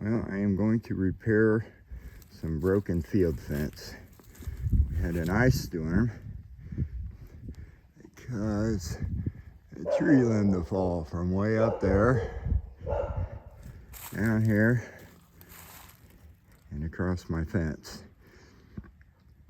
Well, I am going to repair some broken field fence. We had an ice storm because a tree limb to fall from way up there down here and across my fence.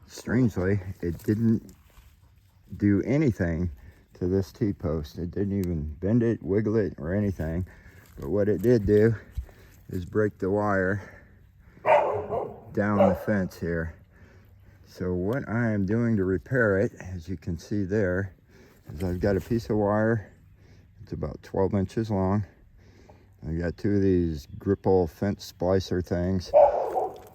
Strangely, it didn't do anything to this T-post. It didn't even bend it, wiggle it, or anything. But what it did do is break the wire down the fence here. So what I am doing to repair it, as you can see there, is I've got a piece of wire. It's about 12 inches long. I've got two of these Gripple fence splicer things.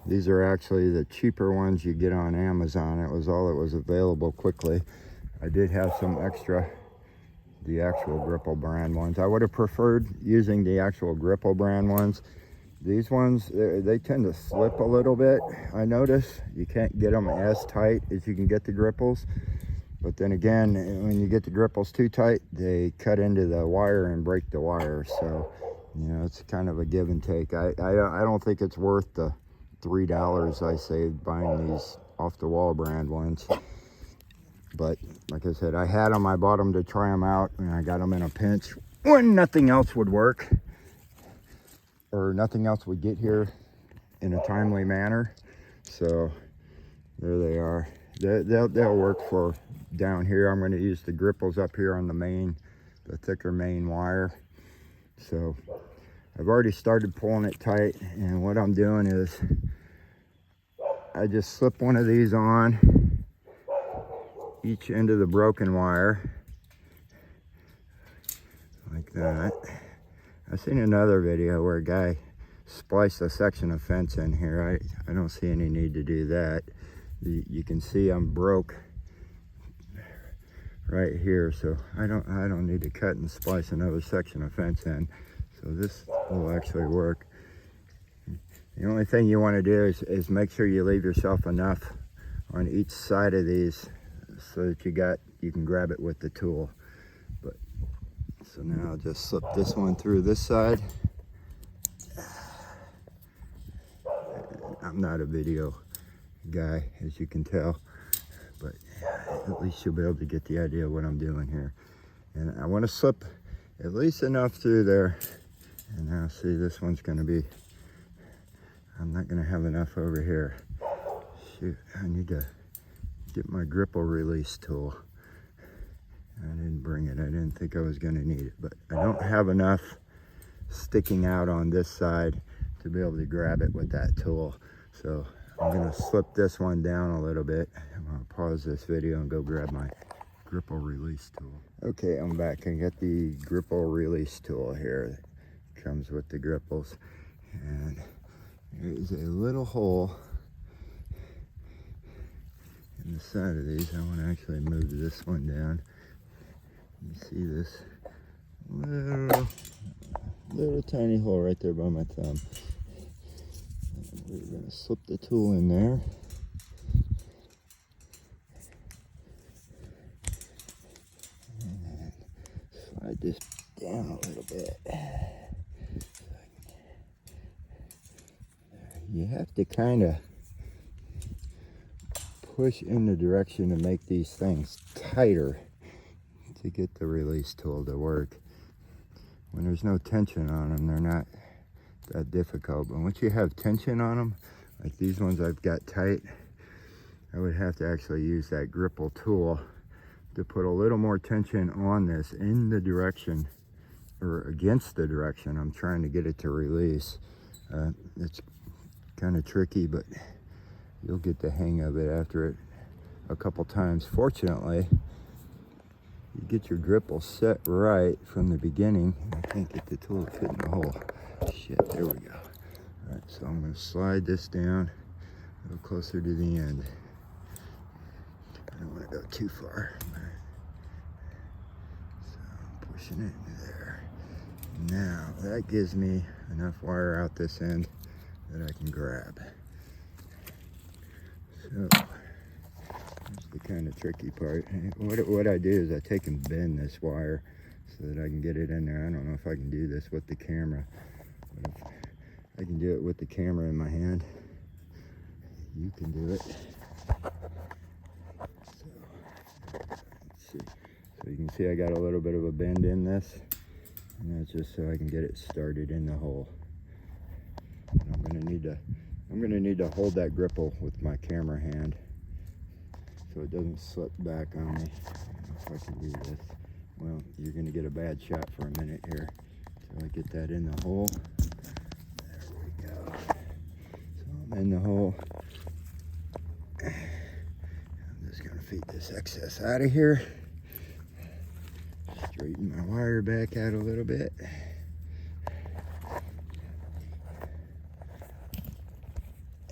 These are actually the cheaper ones you get on Amazon. It was all that was available quickly. I did have some extra, the actual Gripple brand ones. I would have preferred using the actual Gripple brand ones. These ones, they tend to slip a little bit. I notice you can't get them as tight as you can get the Gripples. But then again, when you get the Gripples too tight, they cut into the wire and break the wire. So, you know, it's kind of a give and take. I don't think it's worth the $3 I saved buying these off the wall brand ones. But like I said, I had them, I bought them to try them out, and I got them in a pinch when nothing else would work, or nothing else would get here in a timely manner. So there they are. They'll work for down here. I'm going to use the Gripples up here on the main, the thicker main wire. So I've already started pulling it tight, and what I'm doing is I just slip one of these on each end of the broken wire like that. I've seen another video where a guy spliced a section of fence in here. I don't see any need to do that. You can see I'm broke right here, so I don't need to cut and splice another section of fence in. So this will actually work. The only thing you want to do is make sure you leave yourself enough on each side of these so that you can grab it with the tool. But so now I'll just slip this one through this side. I'm not a video guy, as you can tell, but at least you'll be able to get the idea of what I'm doing here. And I want to slip at least enough through there. And now see, this one's going to be, I'm not going to have enough over here. Shoot, I need to get my Gripple release tool. I didn't bring it. I didn't think I was going to need it, but I don't have enough sticking out on this side to be able to grab it with that tool. So I'm going to slip this one down a little bit. I'm going to pause this video and go grab my Gripple release tool. Okay, I'm back. I got the Gripple release tool here. It comes with the Gripples. And there is a little hole in the side of these. I want to actually move this one down. You see this little tiny hole right there by my thumb. We're going to slip the tool in there. And slide this down a little bit. You have to kind of push in the direction to make these things tighter to get the release tool to work. When there's no tension on them, they're not that difficult. But once you have tension on them, like these ones I've got tight, I would have to actually use that Gripple tool to put a little more tension on this in the direction, or against the direction I'm trying to get it to release. It's kind of tricky, but you'll get the hang of it after it a couple times. Fortunately, you get your Gripple set right from the beginning. I can't get the tool to fit in the hole. Shit, there we go. All right, so I'm going to slide this down a little closer to the end. I don't want to go too far. So I'm pushing it into there. Now that gives me enough wire out this end that I can grab. So that's the kind of tricky part. What I do is I take and bend this wire so that I can get it in there. I don't know if I can do this with the camera, but if I I can do it with the camera in my hand. You can do it. So, let's see. So you can see I got a little bit of a bend in this, and that's just so I can get it started in the hole. And I'm gonna need to hold that gripple with my camera hand so it doesn't slip back on me. If I can do this. Well, you're gonna get a bad shot for a minute here. So I get that in the hole. There we go. So I'm in the hole. I'm just gonna feed this excess out of here. Straighten my wire back out a little bit.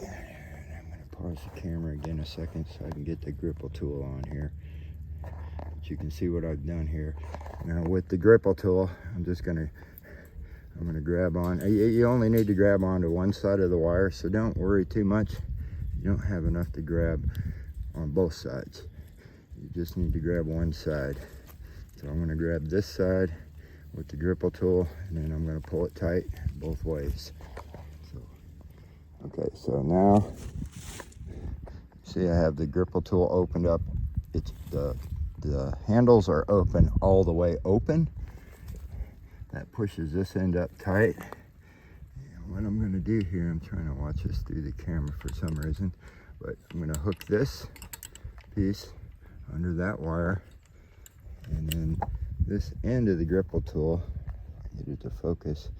And I'm gonna pause the camera again a second so I can get the gripple tool on here. But you can see what I've done here. Now with the gripple tool, I'm gonna grab on. You only need to grab onto one side of the wire, so don't worry too much. You don't have enough to grab on both sides. You just need to grab one side. So I'm gonna grab this side with the gripple tool, and then I'm gonna pull it tight both ways. So, okay, so now, see I have the gripple tool opened up. It's the handles are open all the way open. That pushes this end up tight. And what I'm gonna do here, I'm trying to watch this through the camera for some reason, but I'm gonna hook this piece under that wire, and then this end of the gripple tool, get it to focus,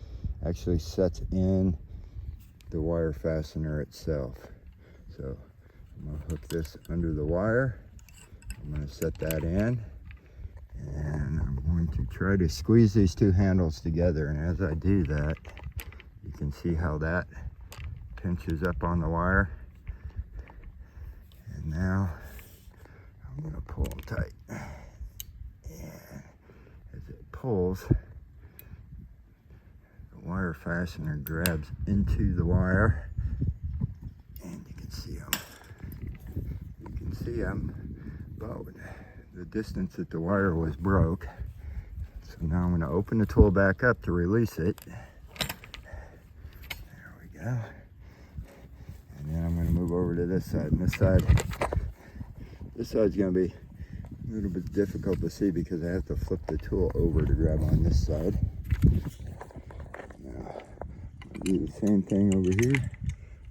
actually sets in the wire fastener itself. So I'm gonna hook this under the wire. I'm gonna set that in, and I'm going to try to squeeze these two handles together. And as I do that, you can see how that pinches up on the wire. And now I'm gonna pull them tight. And as it pulls, the wire fastener grabs into the wire, and you can see them about the distance that the wire was broke. So now I'm going to open the tool back up to release it. There we go. And then I'm going to move over to this side. And this side's going to be a little bit difficult to see because I have to flip the tool over to grab on this side. Now, I'll do the same thing over here.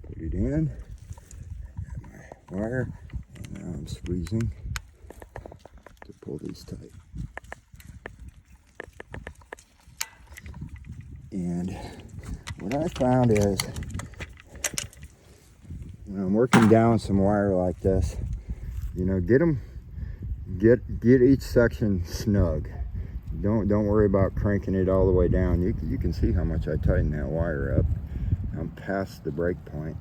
Put it in. Got my wire. And now I'm squeezing to pull these tight. And what I found is when I'm working down some wire like this, you know, get each section snug. Don't worry about cranking it all the way down. You can see how much I tighten that wire up. I'm past the break point,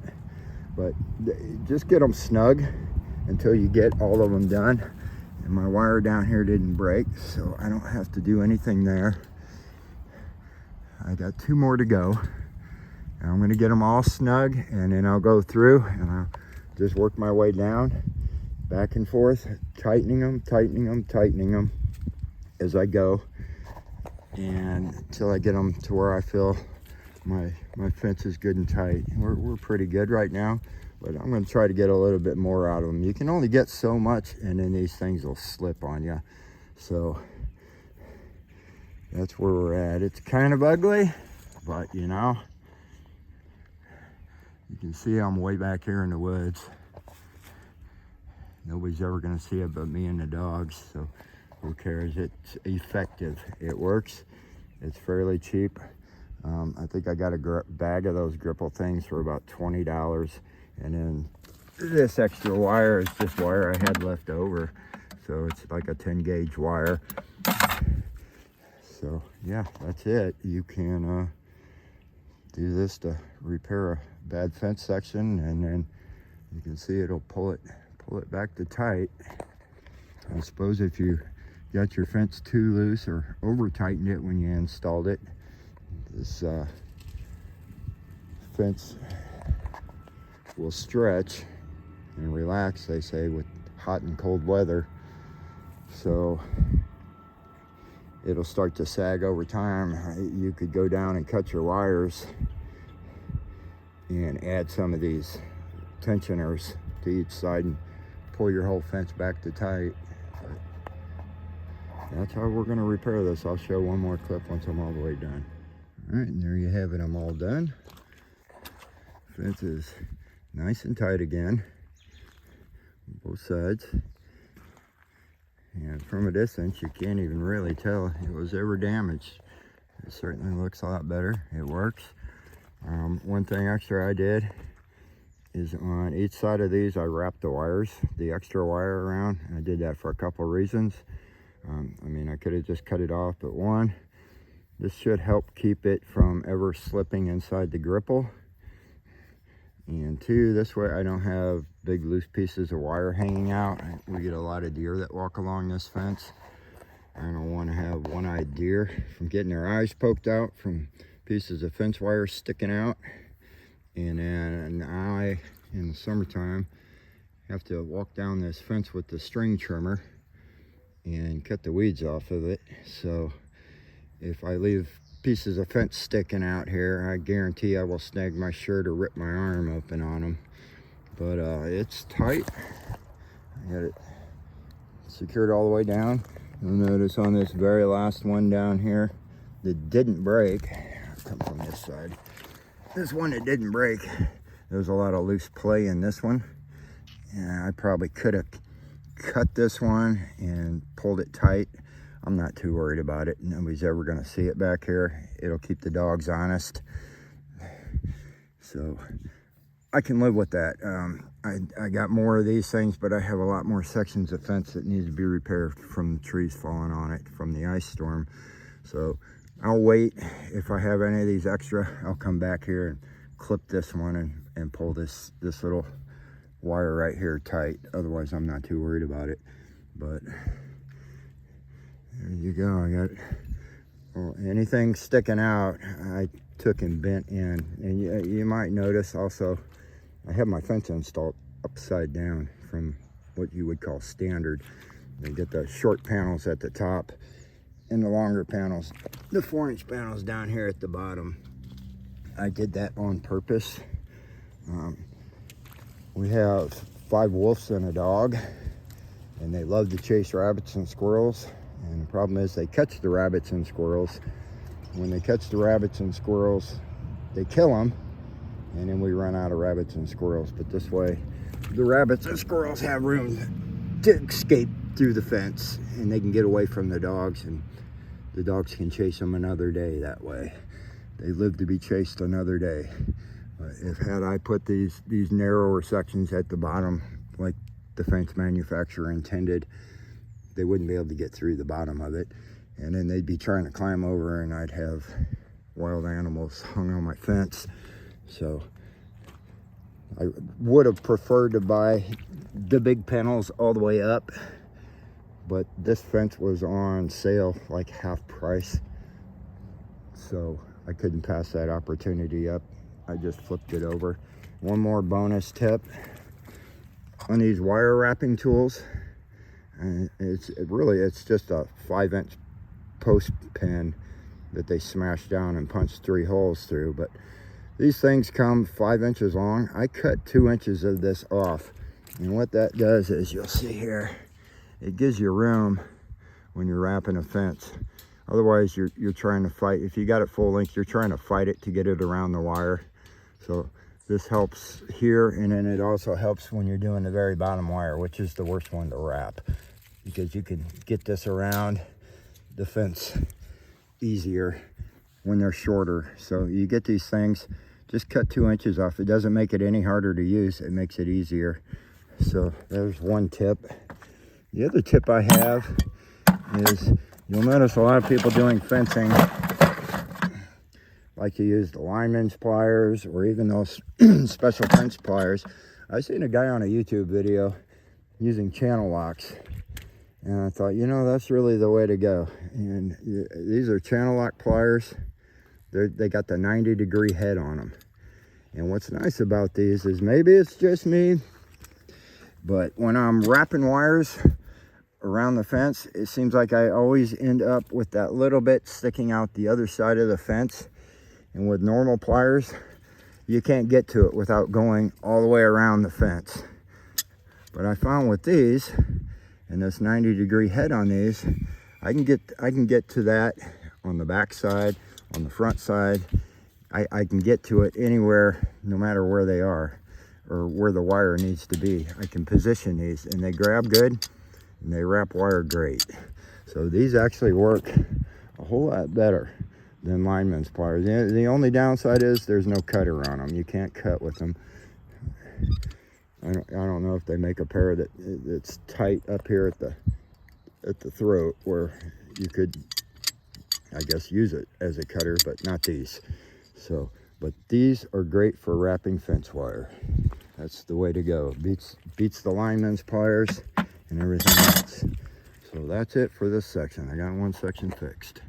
but just get them snug until you get all of them done. And my wire down here didn't break, so I don't have to do anything there. I got 2 more to go. And I'm gonna get them all snug, and then I'll go through and I'll just work my way down, back and forth, tightening them as I go, and until I get them to where I feel my fence is good and tight. We're pretty good right now, but I'm gonna try to get a little bit more out of them. You can only get so much, and then these things will slip on you. So that's where we're at. It's kind of ugly, but you know, you can see I'm way back here in the woods. Nobody's ever gonna see it but me and the dogs, so who cares? It's effective. It works. It's fairly cheap. I think I got a bag of those gripple things for about $20, and then this extra wire is just wire I had left over, so it's like a 10 gauge wire. So yeah, that's it. You can do this to repair a bad fence section, and then you can see it'll pull it back to tight. I suppose if you got your fence too loose or over tightened it when you installed it, this fence will stretch and relax, they say, with hot and cold weather. So it'll start to sag over time. You could go down and cut your wires and add some of these tensioners to each side and pull your whole fence back to tight. But that's how we're going to repair this. I'll show one more clip once I'm all the way done. All right, and there you have it. I'm all done. Fence is nice and tight again, both sides. And from a distance, you can't even really tell it was ever damaged. It certainly looks a lot better. It works. One thing extra I did is on each side of these, I wrapped the wires, the extra wire around. I did that for a couple of reasons. I mean, I could have just cut it off, but one, this should help keep it from ever slipping inside the gripple. And two, this way I don't have big loose pieces of wire hanging out. We get a lot of deer that walk along this fence. I don't want to have one-eyed deer from getting their eyes poked out from pieces of fence wire sticking out. And then I, in the summertime, have to walk down this fence with the string trimmer and cut the weeds off of it. So if I leave pieces of fence sticking out here, I guarantee I will snag my shirt or rip my arm open on them. But it's tight. I got it secured all the way down. You'll notice on this very last one down here that didn't break, I'll come from this side. This one that didn't break, there was a lot of loose play in this one. And I probably could have cut this one and pulled it tight. I'm not too worried about it. Nobody's ever gonna see it back here. It'll keep the dogs honest. So I can live with that. I got more of these things, but I have a lot more sections of fence that needs to be repaired from the trees falling on it from the ice storm. So I'll wait. If I have any of these extra, I'll come back here and clip this one and pull this little wire right here tight. Otherwise, I'm not too worried about it. But there you go. I got, well, anything sticking out, I took and bent in. And you might notice also, I have my fence installed upside down from what you would call standard. They get the short panels at the top and the longer panels, the 4-inch panels down here at the bottom. I did that on purpose. We have 5 wolves and a dog, and they love to chase rabbits and squirrels. And the problem is they catch the rabbits and squirrels. When they catch the rabbits and squirrels, they kill them, and then we run out of rabbits and squirrels. But this way, the rabbits and squirrels have room to escape through the fence, and they can get away from the dogs, and the dogs can chase them another day that way. They live to be chased another day. If had I put these narrower sections at the bottom, like the fence manufacturer intended, they wouldn't be able to get through the bottom of it. And then they'd be trying to climb over, and I'd have wild animals hung on my fence. So I would have preferred to buy the big panels all the way up, but this fence was on sale like half price. So I couldn't pass that opportunity up. I just flipped it over. One more bonus tip on these wire wrapping tools. It's just a 5-inch post pin that they smash down and punch 3 holes through. But these things come 5 inches long. I cut 2 inches of this off. And what that does is, you'll see here, it gives you room when you're wrapping a fence. Otherwise, you're trying to fight. If you got it full length, you're trying to fight it to get it around the wire. So this helps here, and then it also helps when you're doing the very bottom wire, which is the worst one to wrap, because you can get this around the fence easier when they're shorter. So you get these things, just cut 2 inches off. It doesn't make it any harder to use, it makes it easier. So there's one tip. The other tip I have is, you'll notice a lot of people doing fencing like to use the lineman's pliers or even those special fence pliers. I seen a guy on a YouTube video using channel locks, and I thought, you know, that's really the way to go. And these are channel lock pliers. They got the 90-degree head on them. And what's nice about these is, maybe it's just me, but when I'm wrapping wires around the fence, it seems like I always end up with that little bit sticking out the other side of the fence. And with normal pliers, you can't get to it without going all the way around the fence. But I found with these, and this 90-degree head on these, I can get to that on the back side, on the front side. I can get to it anywhere, no matter where they are or where the wire needs to be. I can position these, and they grab good and they wrap wire great. So these actually work a whole lot better than lineman's pliers. The only downside is there's no cutter on them. You can't cut with them. I don't know if they make a pair that's tight up here at the throat where you could, I guess, use it as a cutter, but not these. So, but these are great for wrapping fence wire. That's the way to go. Beats the lineman's pliers and everything else. So that's it for this section. I got one section fixed.